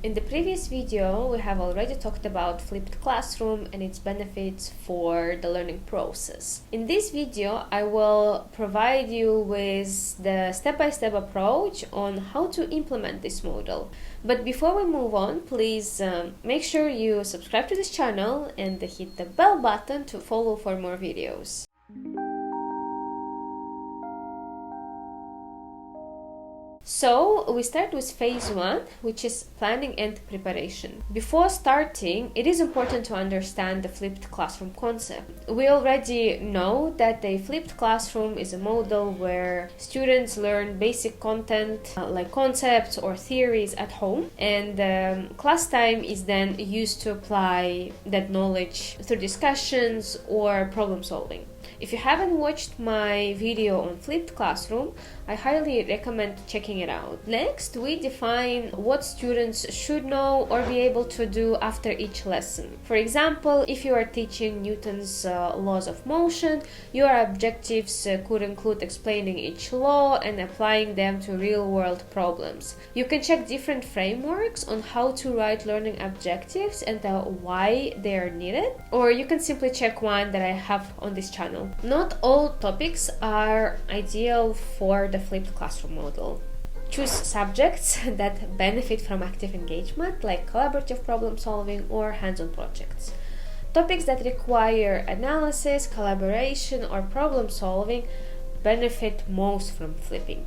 In the previous video, we have already talked about flipped classroom and its benefits for the learning process. In this video, I will provide you with the step-by-step approach on how to implement this model. But before we move on, please make sure you subscribe to this channel and hit the bell button to follow for more videos. So we start with phase 1, which is planning and preparation. Before starting, it is important to understand the flipped classroom concept. We already know that a flipped classroom is a model where students learn basic content like concepts or theories at home, and class time is then used to apply that knowledge through discussions or problem solving. If you haven't watched my video on flipped classroom, I highly recommend checking it out. Next, we define what students should know or be able to do after each lesson. For example, if you are teaching Newton's laws of motion, your objectives could include explaining each law and applying them to real-world problems. You can check different frameworks on how to write learning objectives and why they are needed, or you can simply check one that I have on this channel. Not all topics are ideal for the flipped classroom model. Choose subjects that benefit from active engagement, like collaborative problem solving or hands-on projects. Topics that require analysis, collaboration, or problem solving benefit most from flipping.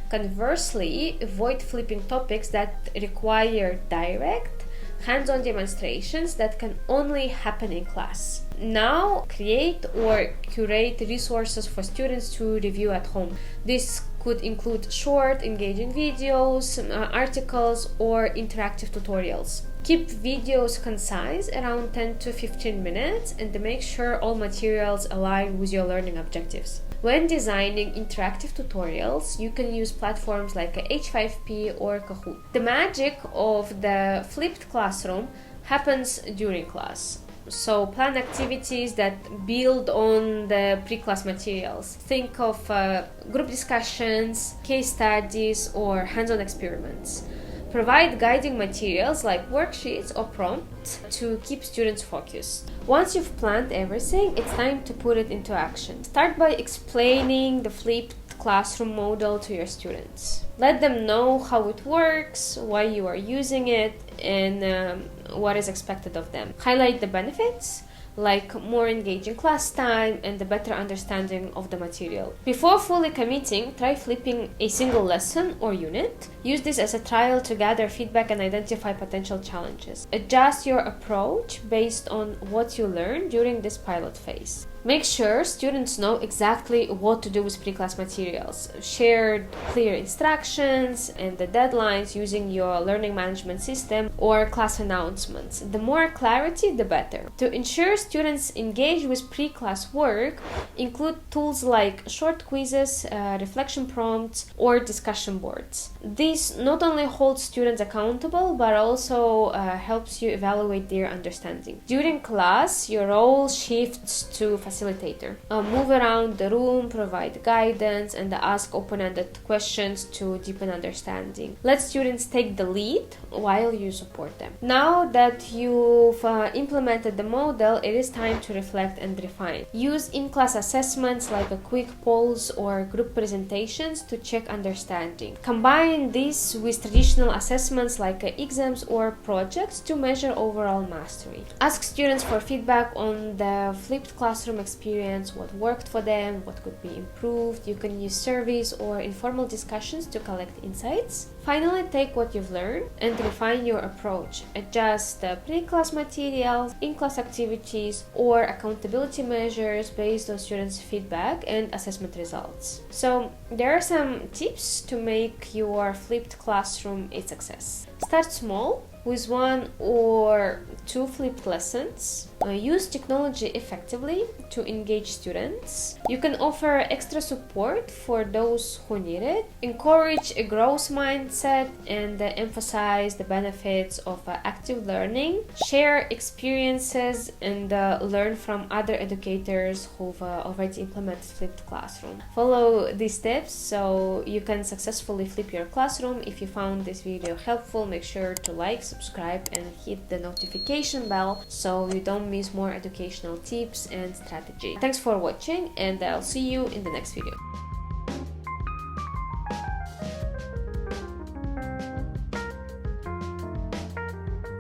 Conversely, avoid flipping topics that require direct, hands-on demonstrations that can only happen in class. Now, create or curate resources for students to review at home. This could include short, engaging videos, articles, or interactive tutorials. Keep videos concise, around 10 to 15 minutes, and make sure all materials align with your learning objectives. When designing interactive tutorials, you can use platforms like H5P or Kahoot. The magic of the flipped classroom happens during class. So plan activities that build on the pre-class materials. Think of group discussions, case studies, or hands-on experiments. Provide guiding materials like worksheets or prompts to keep students focused. Once you've planned everything, it's time to put it into action. Start by explaining the flipped classroom model to your students. Let them know how it works, why you are using it, and what is expected of them. Highlight the benefits, like more engaging class time and a better understanding of the material. Before fully committing, try flipping a single lesson or unit. Use this as a trial to gather feedback and identify potential challenges. Adjust your approach based on what you learned during this pilot phase. Make sure students know exactly what to do with pre-class materials. Share clear instructions and the deadlines using your learning management system or class announcements. The more clarity, the better. To ensure students engage with pre-class work, include tools like short quizzes, reflection prompts, or discussion boards. This not only holds students accountable, but also helps you evaluate their understanding. During class, your role shifts to facilitator. Move around the room, provide guidance, and ask open-ended questions to deepen understanding. Let students take the lead while you support them. Now that you've implemented the model, it is time to reflect and refine. Use in-class assessments like a quick polls or group presentations to check understanding. Combine this with traditional assessments like exams or projects to measure overall mastery. Ask students for feedback on the flipped classroom experience, what worked for them, what could be improved. You can use surveys or informal discussions to collect insights. Finally, take what you've learned and refine your approach. Adjust the pre-class materials, in-class activities, or accountability measures based on students' feedback and assessment results. So, there are some tips to make your flipped classroom a success. Start small with 1 or 2 flipped lessons. Use technology effectively to engage students. You can offer extra support for those who need it. Encourage a growth mindset mindset, and emphasize the benefits of active learning. Share experiences and learn from other educators who've already implemented flipped classroom. Follow these steps so you can successfully flip your classroom. If you found this video helpful, make sure to like, subscribe, and hit the notification bell so you don't miss more educational tips and strategy. Thanks for watching, and I'll see you in the next video.